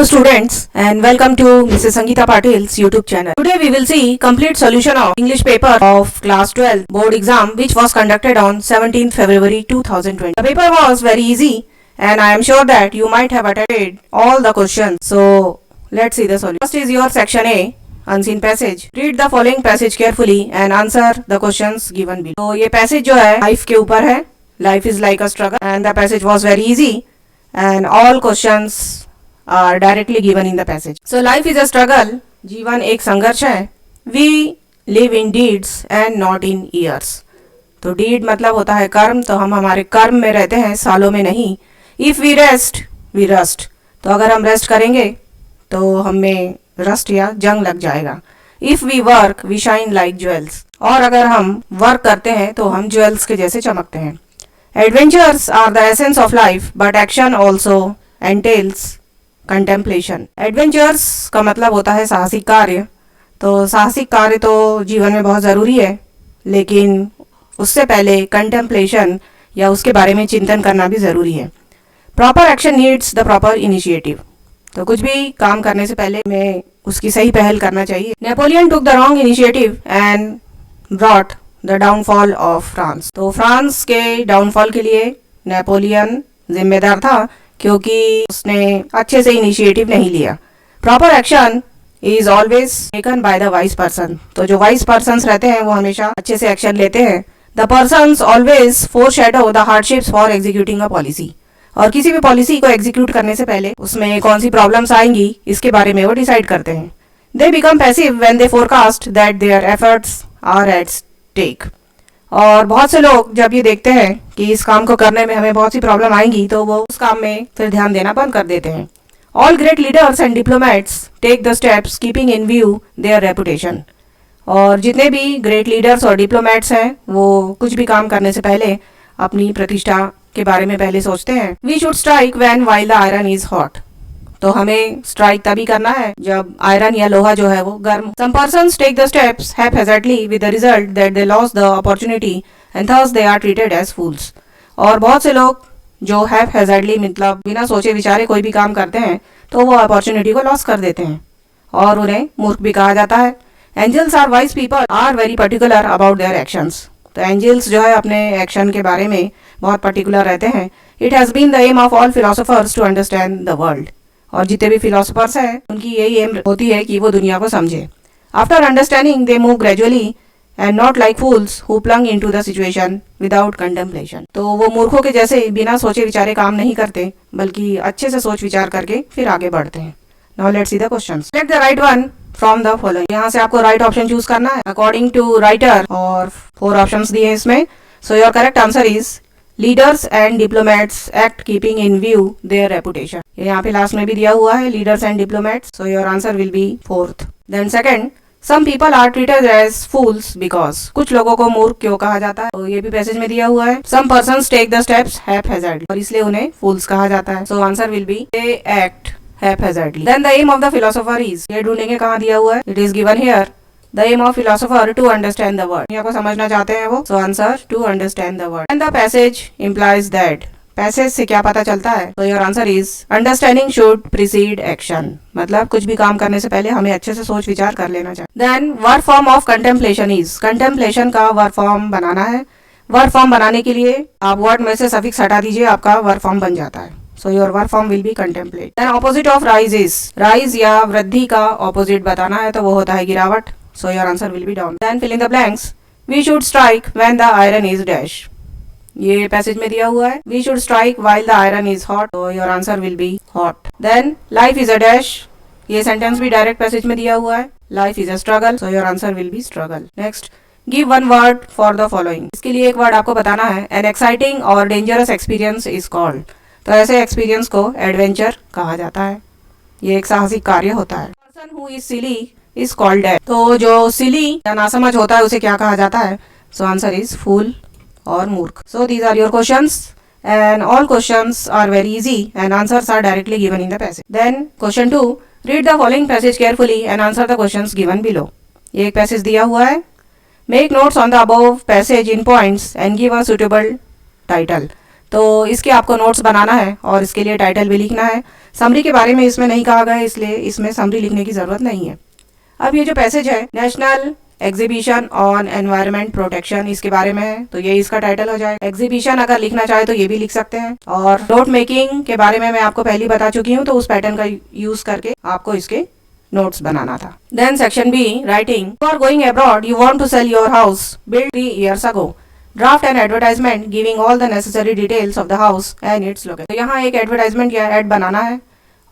Hello students and welcome to Mrs. Sangeeta Patil's YouTube channel. Today we will see complete solution of English paper of class 12 board exam which was conducted on 17th February 2020. The paper was very easy and I am sure that you might have attended all the questions. So let's see the solution. First is your section A, unseen passage. Read the following passage carefully and answer the questions given below. तो ये passage जो है life के ऊपर है. Life is like a struggle and the passage was very easy and all questions are directly given in the passage. So life is a struggle. जीवन एक संघर्ष है. We live in deeds and not in years. तो deed मतलब होता है कर्म, तो हम हमारे कर्म में रहते हैं, सालों में नहीं. If we rest, we rust. तो अगर हम रेस्ट करेंगे तो हमें रस्ट या जंग लग जाएगा. If we work, we shine like jewels. और अगर हम वर्क करते हैं तो हम ज्वेल्स के जैसे चमकते हैं. Adventures are the essence of life, but action also entails contemplation. Adventures का मतलब होता है साहसिक कार्य. तो साहसिक कार्य तो जीवन में बहुत ज़रूरी है, लेकिन उससे पहले contemplation या उसके बारे में चिंतन करना भी ज़रूरी है. Proper action needs the proper initiative. तो कुछ भी काम करने से पहले हमें उसकी सही पहल करना चाहिए. Napoleon took the wrong initiative and brought the downfall of France. तो फ्रांस के डाउनफॉल के लिए नेपोलियन जिम्मेदार था क्योंकि उसने अच्छे से इनिशिएटिव नहीं लिया. Proper action is always taken by the wise person. तो जो वाइज पर्सन्स रहते हैं वो हमेशा अच्छे से एक्शन लेते हैं. The persons always foreshadow the hardships for executing a policy. और किसी भी पॉलिसी को एग्जीक्यूट करने से पहले उसमें कौन सी प्रॉब्लम्स आएंगी इसके बारे में वो डिसाइड करते हैं. They become passive when they forecast that their efforts are at take. और बहुत से लोग जब ये देखते हैं कि इस काम को करने में हमें बहुत सी प्रॉब्लम आएंगी तो वो उस काम में फिर ध्यान देना बंद कर देते हैं. All great leaders and diplomats take the steps keeping in view their reputation. और जितने भी ग्रेट लीडर्स और डिप्लोमेट्स हैं वो कुछ भी काम करने से पहले अपनी प्रतिष्ठा के बारे में पहले सोचते हैं. We should strike when while the iron is hot. तो हमें स्ट्राइक तभी करना है जब आयरन या लोहा जो है वो गर्म. Some persons take the steps haphazardly with the result that they lost the opportunity and thus they are treated as fools. और बहुत से लोग जो haphazardly मतलब बिना सोचे विचारे कोई भी काम करते हैं तो वो अपॉर्चुनिटी को लॉस कर देते हैं और उन्हें मूर्ख भी कहा जाता है. Angels are wise people are very particular about their actions. तो एंजल्स जो है अपने एक्शन के बारे में बहुत पर्टिकुलर रहते हैं. It has been the aim of all philosophers to understand the world. और जितने भी फिलोसोफर्स हैं उनकी यही एम होती है कि वो दुनिया को समझे. After understanding they move gradually and not like fools who plunge into the situation without contemplation. तो वो मूर्खों के जैसे बिना सोचे विचारे काम नहीं करते बल्कि अच्छे से सोच विचार करके फिर आगे बढ़ते हैं. Now let's see the questions. Select the right one from the following. यहाँ से आपको राइट ऑप्शन चूज करना है अकॉर्डिंग टू राइटर और 4 ऑप्शंस दिए हैं इसमें. So your correct answer is leaders and diplomats act keeping in view their reputation. यहाँ पे लास्ट में भी दिया हुआ है leaders and diplomats. So your answer will be 4th. Then second, some people are treated as fools because. कुछ लोगों को मूर्ख क्यों कहा जाता है तो ये भी पैसेज में दिया हुआ है. Some persons take the steps haphazardly और इसलिए उन्हें फूल्स कहा जाता है. So answer will be they act haphazardly. Then the aim of the philosopher is. ये ढूंढेंगे कहाँ दिया हुआ है. It is given here. The aim of philosopher to understand the world. दुनिया को समझना चाहते हैं वो. So answer to understand the world. And the passage implies that. Passage से क्या पता चलता है. So your answer is understanding should precede action. मतलब कुछ भी काम करने से पहले हमें अच्छे से सोच विचार कर लेना चाहिए. Then verb form of contemplation is. Contemplation का verb form बनाना है. Verb form बनाने के लिए आप word में से suffix हटा दीजिए, आपका verb form बन जाता है. So your verb form will be contemplate. Then opposite of rise is. Rise या वृद्धि का opposite बताना है तो वो होता है गिरावट. So your answer will be down. Then fill in the blanks. We should strike when the iron is dash. ये पैसेज में दिया हुआ है. We should strike while the iron is hot. So your answer will be hot. Then life is a dash. ये sentence भी direct passage में दिया हुआ है. Life is a struggle. So your answer will be struggle. Next, give one word for the following. इसके लिए एक word आपको बताना है. An exciting or dangerous experience is called. तो ऐसे एक्सपीरियंस को एडवेंचर कहा जाता है. ये एक साहसिक कार्य होता है. Person who is silly is called dead. तो जो सिली या नासमझ होता है उसे क्या कहा जाता है. सो आंसर इज फूल और मूर्ख. So these are your questions and all questions are very easy and answers are directly given in the passage. Then question 2, read the following passage carefully and answer the questions given below. ये एक passage दिया हुआ है. Make notes on the above passage in points and give a suitable title. तो इसके आपको notes बनाना है और इसके लिए टाइटल भी लिखना है। समरी के बारे में इसमें नहीं कहा गया है, इसलिए इसमें समरी लिखने की ज़रूरत नहीं है। अब ये जो पैसेज है national exhibition on environment protection, इसके बारे में है, तो ये इसका टाइटल हो जाएगा। एग्जीबिशन अगर लिखना चाहे तो ये भी लिख सकते हैं। और नोट मेकिंग के बारे में मैं आपको पहले बता चुकी हूँ, तो उस पैटर्न का यूज करके आपको इसके नोट्स बनाना था। Then section B, writing. You are going abroad, you want to sell your house build 3 years ago. Draft an advertisement giving all the necessary details of the house and its location. तो यहाँ एक advertisement या add बनाना है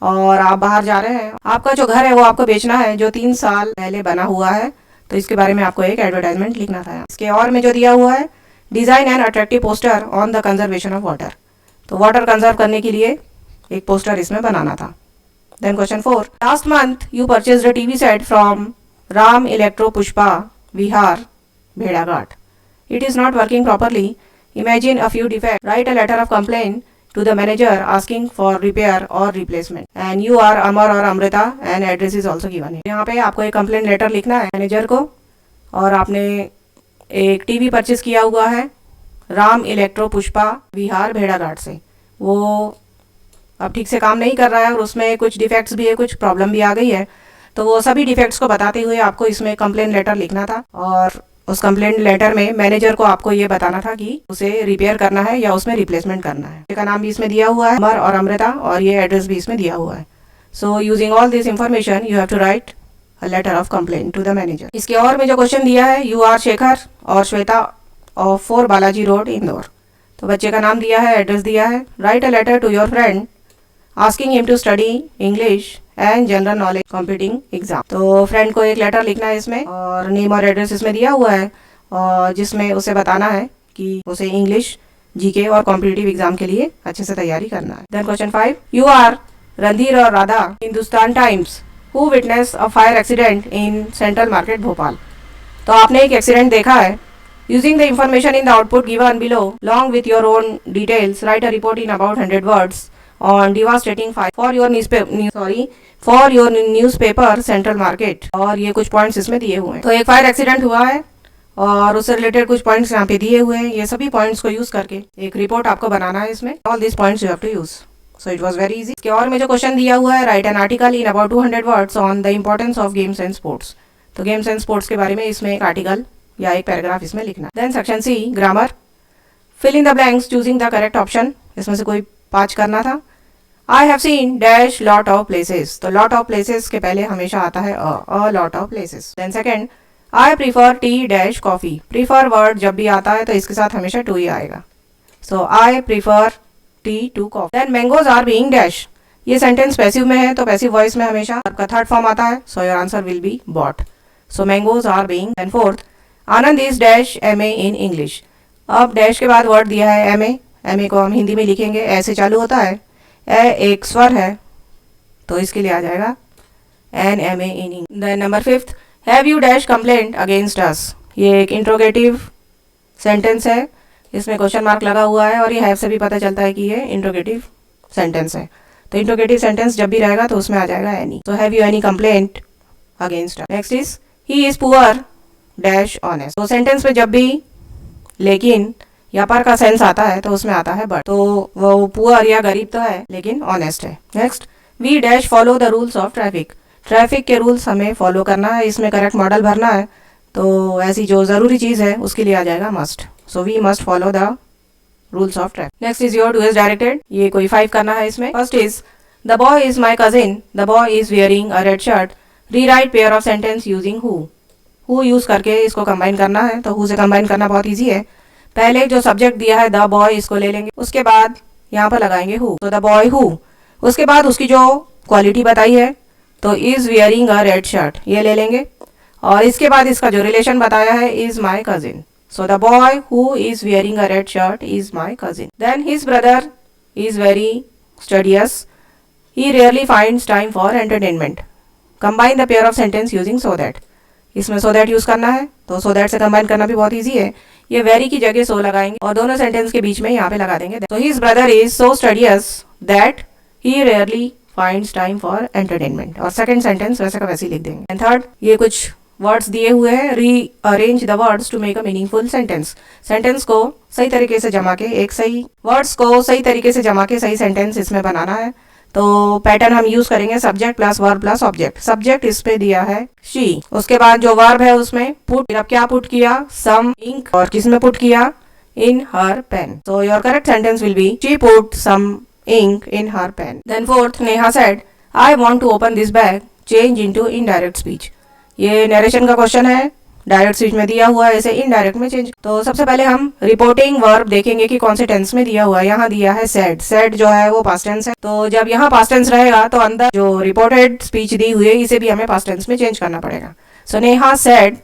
और आप बाहर जा रहे हैं, आपका जो घर है वो आपको बेचना है जो 3 साल पहले बना हुआ है, तो इसके बारे में आपको एक एडवर्टाइजमेंट लिखना था। इसके और में जो दिया हुआ है, design and attractive poster on the conservation of water, तो वाटर कंजर्व करने के लिए एक पोस्टर इसमें बनाना था। Then question 4, last month you purchased a TV set from Ram electro Pushpa Vihar भेड़ाघाट. It is not working properly. Imagine a few defects. Write a letter of complaint to the manager asking for repair or replacement. And you are Amar or Amrita and address is also given here. यहाँ पे आपको एक complaint letter लिखना है manager को, और आपने एक टीवी परचेज किया हुआ है राम इलेक्ट्रो पुष्पा विहार भेड़ाघाट से, वो अब ठीक से काम नहीं कर रहा है और उसमें कुछ डिफेक्ट्स भी है, कुछ प्रॉब्लम भी आ गई है, तो वो सभी डिफेक्ट्स को बताते हुए आपको इसमें कंप्लेंट लेटर लिखना था। और उस कंप्लेंट लेटर में मैनेजर को आपको ये बताना था कि उसे रिपेयर करना है या उसमें रिप्लेसमेंट करना है। इसका नाम भी इसमें दिया हुआ है अमर और अमृता, और ये एड्रेस भी इसमें दिया हुआ है। So using all this information you have to write a letter of complaint to the manager. इसके और में जो क्वेश्चन दिया है, यू आर शेखर और श्वेता ऑफ 4 बालाजी रोड इंदौर, तो बच्चे का नाम दिया है, एड्रेस दिया है। Write a letter to your friend asking him to study English and general knowledge competing exam, तो फ्रेंड को एक लेटर लिखना है इसमें, और नेम और एड्रेस इसमें दिया हुआ है, और जिसमें उसे बताना है कि उसे इंग्लिश, जीके और कॉम्पिटिटिव एग्जाम के लिए अच्छे से तैयारी करना है। Then question 5, you are Randhir और Radha Hindustan Times who witness a fire accident in central market Bhopal, तो आपने एक एक्सीडेंट देखा है। Using the information in the output given below long with your own details write a report in about 100 words on devastating fire for your newspaper central market, और ये कुछ points इसमें दिए हुए हैं। तो एक फायर एक्सीडेंट हुआ है और उससे रिलेटेड कुछ पॉइंट्स यहाँ पे दिए हुए हैं, ये सभी पॉइंट्स को यूज करके एक रिपोर्ट आपको बनाना है इसमें। All this points you have to use, so it was very easy. इसके और में जो क्वेश्चन दिया हुआ है, write an article in about 200 words on the importance of games and sports, तो गेम्स एंड स्पोर्ट्स के बारे में इसमें एक आर्टिकल या एक पैराग्राफ इसमें लिखना। Then section C, grammar. Fill in the blanks choosing the correct option, इसमें से कोई 5 करना था। I have seen dash lot of places, तो lot of places के पहले हमेशा आता है a lot of places। Then second, I prefer tea dash coffee, prefer word जब भी आता है तो इसके साथ हमेशा to ही आएगा, so I prefer tea to coffee। Then mangoes are being dash, ये सेंटेंस पैसिव में है तो पैसिव वॉइस में हमेशा आपका थर्ड फॉर्म आता है, so your answer will be bought, so mangoes are being। Then fourth, Anand is dash MA in English, अब डैश के बाद वर्ड दिया है MA को हम हिंदी में लिखेंगे, ऐसे चालू होता है, एक स्वर है तो इसके लिए आ जाएगा NMA in English. Then number 5, have you dash complaint against us, ये एक इंट्रोगेटिव सेंटेंस है, इसमें क्वेश्चन मार्क लगा हुआ है और ये हैव से भी पता चलता है कि ये इंट्रोगेटिव सेंटेंस है, तो इंट्रोगेटिव सेंटेंस जब भी रहेगा तो उसमें आ जाएगा एनी, तो have you any complaint against us. Next is he is poor dash honest, तो सेंटेंस में जब भी लेकिन या पर का सेंस आता है तो उसमें आता है बट, तो वो पुअर या गरीब तो है लेकिन ऑनेस्ट है। Next, we dash follow the rules of traffic, traffic के रूल्स हमें फॉलो करना है, इसमें करेक्ट मॉडल भरना है, तो ऐसी जो ज़रूरी चीज़ है उसके लिए आ जाएगा must, so we must follow the rules of traffic. Next is your two is directed, ये कोई 5 करना है इसमें। First is the boy is my cousin, the boy is wearing a red shirt, rewrite pair of sentence using who use करके इसको combine करना है, तो हु से कंबाइन करना बहुत ईजी है। पहले जो सब्जेक्ट दिया है द बॉय, इसको ले लेंगे, उसके बाद यहाँ पर लगाएंगे हु, तो द बॉय हु, उसके बाद उसकी जो क्वालिटी बताई है तो is wearing a red shirt, ये ले लेंगे, और इसके बाद इसका जो रिलेशन बताया है is my cousin, so the boy who is wearing a red shirt is my cousin. Then his brother is very studious, he rarely finds time for entertainment, combine the pair of sentence using so that, इसमें so that use करना है, तो so that से combine करना भी बहुत easy है, ये वेरी की जगह सो लगाएंगे और दोनों सेंटेंस के बीच में यहाँ पे लगा देंगे, तो his brother is so studious that he rarely finds time for entertainment, और सेकंड सेंटेंस वैसे का वैसे ही लिख देंगे। एंड थर्ड, ये कुछ वर्ड्स दिए हुए हैं, rearrange the words to make a meaningful sentence. Sentence को सही तरीके से जमा के एक सही वर्ड्स को सही तरीके से जमा के सही सेंटेंस इसमें बनाना है। तो पैटर्न हम यूज करेंगे subject plus verb plus object. Subject इस पे दिया है शी, उसके बाद जो वर्ब है उसमें पुट, अब क्या पुट किया, सम इंक, और किसमें पुट किया, इन हर pen. So your correct sentence will be she put some ink in her pen. Then fourth, Neha said, I want to open this bag. Change into indirect speech. ये narration का question है, direct speech में दिया हुआ है, इसे indirect में change. तो सबसे पहले हम रिपोर्टिंग वर्ब देखेंगे कि कौन से टेंस में दिया हुआ है। यहाँ दिया है सेड, सेड जो है वो पास्ट टेंस है। तो जब यहाँ पास्ट टेंस रहेगा तो अंदर जो रिपोर्टेड स्पीच दी हुई है इसे भी हमें पास्ट टेंस में चेंज करना पड़ेगा। सो नेहा सेड,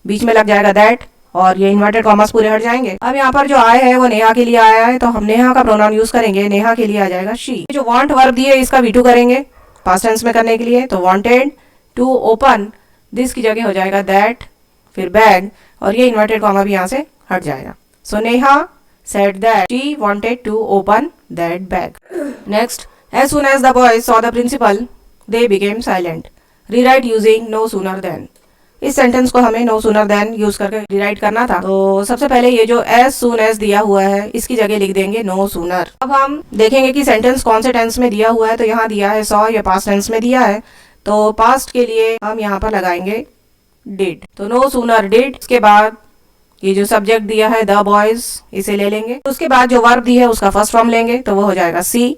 बीच में लग जाएगा दैट, और ये इन्वर्टेड कॉमर्स पूरे हट जाएंगे। अब यहाँ पर जो आय है वो नेहा के लिए आया है, तो हम नेहा का प्रोनाउन यूज करेंगे, नेहा के लिए आ जाएगा शी। जो वांट वर्ब दिए इसका V2 करेंगे पास्ट टेंस में करने के लिए, तो वांटेड टू ओपन, दिस की जगह हो जाएगा दैट, फिर बैग, और ये इन्वर्टेड कॉमा भी यहाँ से हट जाएगा। So Neha said that she wanted to open that bag. Next, as soon as the boys saw the principal they became silent. Rewrite using no sooner than. इस सेंटेंस को हमें नो सूनर देन यूज करके rewrite करना था। तो सबसे पहले ये जो एज सून एज दिया हुआ है इसकी जगह लिख देंगे नो सूनर। अब हम देखेंगे कि सेंटेंस कौन से टेंस में दिया हुआ है। तो यहाँ दिया है सॉ, ये पास्ट टेंस में दिया है, तो पास्ट के लिए हम यहाँ पर लगाएंगे डिड। तो नो सूनर डिड, उसके बाद ये जो सब्जेक्ट दिया है द बॉयज, इसे ले लेंगे। उसके बाद जो वर्ब दी है उसका फर्स्ट फॉर्म लेंगे, तो वो हो जाएगा see.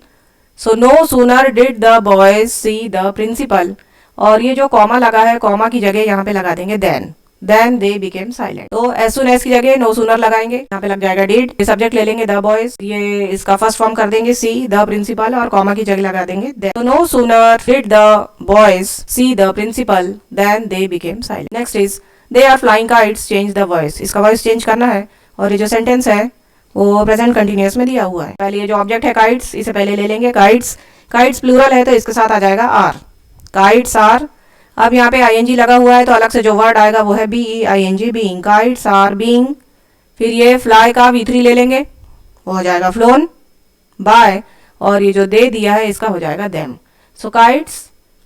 So no sooner did the boys see the principal, और ये जो कॉमा लगा है कॉमा की जगह यहाँ पे लगा देंगे देन दे बिकेम साइलेंट। तो एज सून एज की जगह नो सूनर लगाएंगे, यहाँ पे लग जाएगा डिड, ये सब्जेक्ट ले लेंगे द बॉयज, ये इसका फर्स्ट फॉर्म कर देंगे सी द प्रिंसिपल, और कॉमा की जगह लगा देंगे देन। तो no sooner did the boys see the principal than they became silent. Next is they are flying kites, change the voice. इसका वॉइस चेंज करना है, और ये जो सेंटेंस है वो प्रेजेंट कंटिन्यूअस में दिया हुआ है। पहले ये जो ऑब्जेक्ट है काइट्स, इसे पहले ले लेंगे काइट्स, काइट्स प्लूरल है तो इसके साथ आ जाएगा आर, काइट्स आर। अब यहाँ पे आईएनजी लगा हुआ है तो अलग से जो वर्ड आएगा वो है बीईआईएनजी, बीइंग, काइट्स आर बीइंग। फिर ये फ्लाई का V3 ले लेंगे, वो हो जाएगा फ्लोन बाय, और ये जो दे दिया है इसका हो जाएगा them. So kites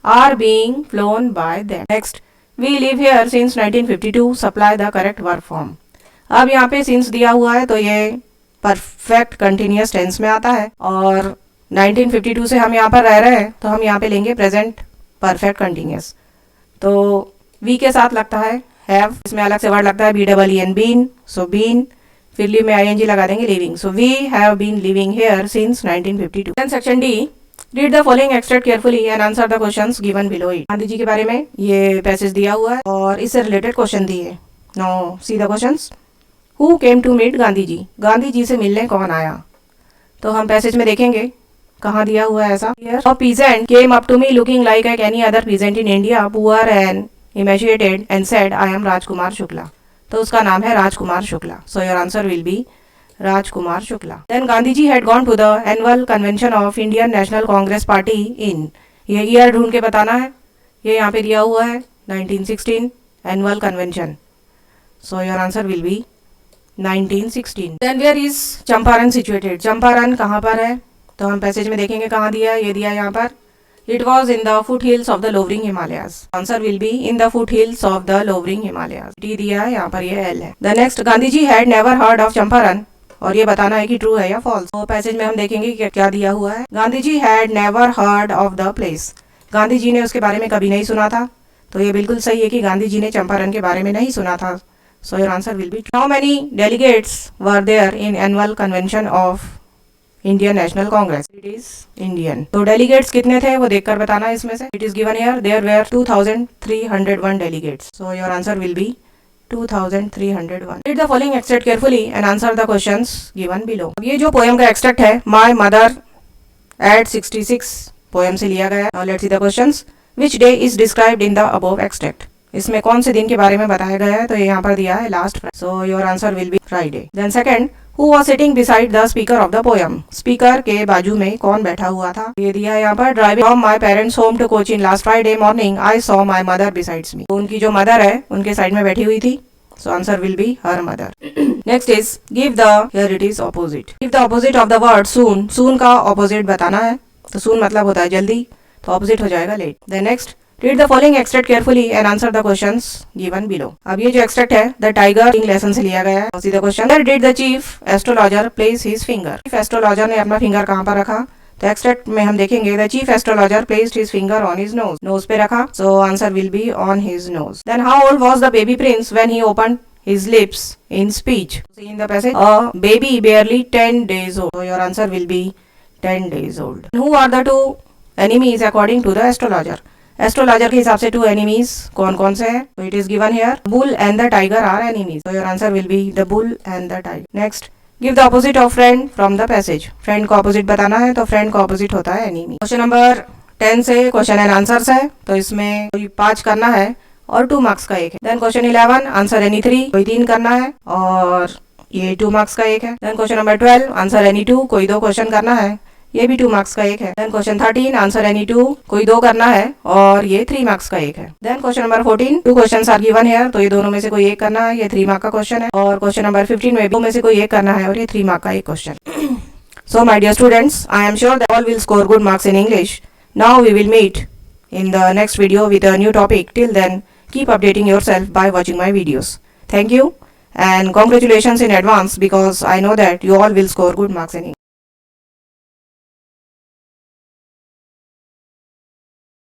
are being flown by them. Next, we live here since 1952, supply the correct verb form. अब यहाँ पे सिंस दिया हुआ है तो ये परफेक्ट कंटिन्यूअस टेंस में आता है, और 1952 से हम यहाँ पर रह रहे हैं तो हम यहाँ पे लेंगे प्रेजेंट परफेक्ट कंटिन्यूअस। तो वी के साथ लगता है हैव, इसमें अलग से वर्ड लगता है BEEN, बीन, सो बीन। फिर लिव में आईएनजी लगा देंगे living, so we have been living here since 1952। Then section D, read the following extract carefully and answer the questions given below it. Gandhi ji के बारे में ये पैसेज दिया हुआ है और इससे रिलेटेड क्वेश्चन दिए। Now see the questions. Who came to meet Gandhi ji, Gandhi ji से मिलने कौन आया। तो हम पैसेज में देखेंगे कहाँ दिया हुआ है ऐसा। A peasant came up to me looking like any other peasant in India, poor and emaciated, and said, I am Rajkumar Shukla. तो उसका नाम है Rajkumar Shukla. So your answer will be Rajkumar Shukla. Then Gandhiji had gone to the annual convention of Indian National Congress Party in, ये year ढूंढ के बताना है, ये यहाँ पे दिया हुआ है 1916 annual convention. So your answer will be 1916. Then where is Champaran situated, Champaran कहाँ पर है। तो हम पैसेज में देखेंगे कहाँ दिया है, ये दिया है यहाँ पर। It was in the foot hills of the lowering Himalayas. Answer will be in the foot hills of the lowering Himalayas. T दिया है यहाँ पर, ये एल है। The next, Gandhi ji had never heard of Champaran, और ये बताना है कि ट्रू है या फॉल्स। तो पैसेज में हम देखेंगे कि क्या दिया हुआ है। Gandhi ji had never heard of the place, Gandhi ji ने उसके बारे में कभी नहीं सुना था। तो ये बिल्कुल सही है कि गांधी जी ने चंपारण के बारे में नहीं सुना था। So your answer will be true. How many delegates were there in annual convention of Indian National Congress. It is Indian. तो डेलीगेट्स कितने थे वो देखकर बताना है इसमें से। It is given here, there were 2301 delegates. So your answer will be 2301। Read the following extract carefully and answer the questions given below. ये जो पोएम का एक्सट्रैक्ट है, माय मदर एट 66 पोएम से लिया गया। Now let's see the questions. Which day is described in the above extract, इसमें कौन से दिन के बारे में बताया गया है। तो ये यहाँ पर दिया है last Friday. So your answer will be Friday. Then second, Who was sitting beside the speaker of the poem? Speaker के बाजू में कौन बैठा हुआ था। ये दिया है यहाँ पर, driving from my parents home to Cochin last Friday morning I saw my mother besides me. उनकी जो मदर है उनके साइड में बैठी हुई थी। So answer will be her mother. Next is give the, here it is opposite. Give the opposite of the word soon, soon का ऑपोजिट बताना है। तो सून मतलब होता है जल्दी, तो ऑपोजिट हो जाएगा late. Then next, Read the following extract carefully and answer the questions given below. अब ये जो extract है the tiger lesson से लिया गया है. तो सीधा question, where did the chief astrologer place his finger? Chief astrologer ने अपना finger कहाँ पर रखा? तो extract में हम देखेंगे the chief astrologer placed his finger on his nose. Nose पे रखा, so answer will be on his nose. Then how old was the baby prince when he opened his lips in speech? See in the passage, a baby barely 10 days old. So your answer will be 10 days old. Who are the two enemies according to the astrologer? Astrologer के हिसाब से 2 enemies कौन कौन से हैं? तो it is given here bull and the tiger are enemies. So your answer will be the bull and the tiger. Next, give the opposite of friend from the passage. Friend को opposite बताना है, तो friend को opposite होता है enemy. Question number 10 से question and answers है, तो इसमें 5 करना है और 2 मार्क्स का एक है. देन क्वेश्चन 11, आंसर एनी 3, कोई 3 करना है और ये 2 मार्क्स का एक है. Then question number 12, answer any 2, कोई 2 क्वेश्चन करना है, ये भी 2 मार्क्स का एक है. देन क्वेश्चन 13, आंसर एनी 2, कोई 2 करना है और ये 3 मार्क्स का एक है. Then question number 14, 2 questions are given here, तो ये दोनों में से कोई एक करना है, ये 3 मार्क का क्वेश्चन है. और क्वेश्चन नंबर 15 में 2 में से कोई एक करना है और ये 3 मार्क का एक question. So my dear students, I am sure that all will score good marks in English. Now we will meet in the next video with a new topic. Till then, keep updating yourself by watching my videos. Thank you and congratulations in advance because I know that you all will score good marks in English.